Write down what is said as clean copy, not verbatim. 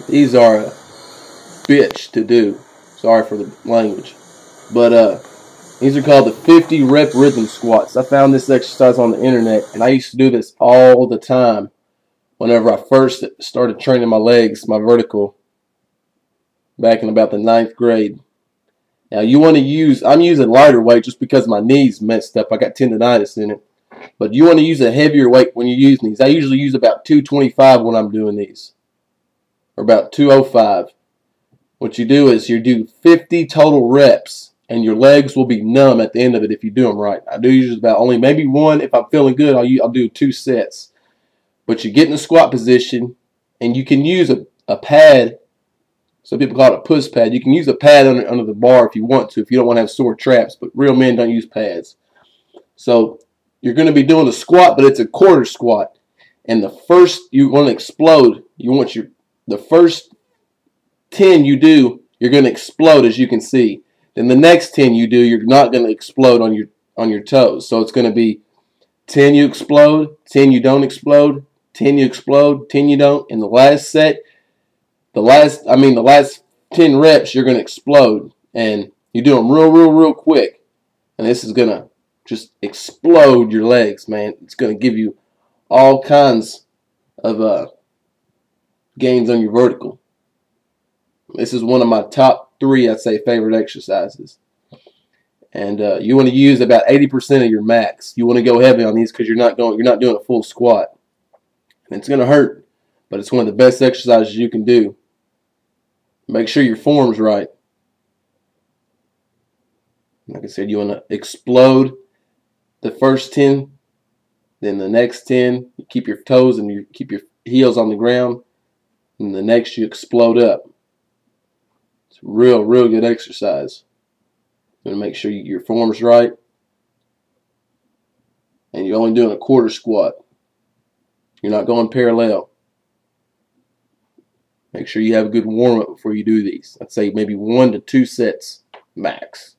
These are a bitch to do. Sorry for the language. But these are called the 50 Rep Rythm Squats. I found this exercise on the internet, and I used to do this all the time whenever I first started training my legs, my vertical, back in about the 9th grade. Now you want to use, I'm using lighter weight just because my knee's messed up. I got tendonitis in it. But you want to use a heavier weight when you're using these. I usually use about 225 when I'm doing these, or about 205. What you do is you do 50 total reps, and your legs will be numb at the end of it if you do them right. I do usually about only maybe one. If I'm feeling good, I'll do 2 sets. But you get in the squat position, and you can use a pad. Some people call it a push pad. You can use a pad under the bar if you want to, if you don't want to have sore traps. But real men don't use pads. So you're going to be doing a squat, but it's a quarter squat. And the first you want to explode. You want the first 10 you do, you're going to explode, as you can see. Then the next 10 you do, you're not going to explode on your toes. So it's going to be 10 you explode, 10 you don't explode, 10 you explode, 10 you don't. In the last set, the last 10 reps, you're going to explode. And you do them real quick. And this is going to just explode your legs, man. It's going to give you all kinds of gains on your vertical. This is one of my top 3, I'd say, favorite exercises. And you want to use about 80% of your max. You want to go heavy on these because you're not doing a full squat. And it's going to hurt, but it's one of the best exercises you can do. Make sure your form's right. Like I said, you want to explode the first 10, then the next 10, you keep your toes and you keep your heels on the ground, and the next you explode up. It's real good exercise. You want to make sure your form's right, and you're only doing a quarter squat. You're not going parallel. Make sure you have a good warm-up before you do these. I'd say maybe 1 to 2 sets max.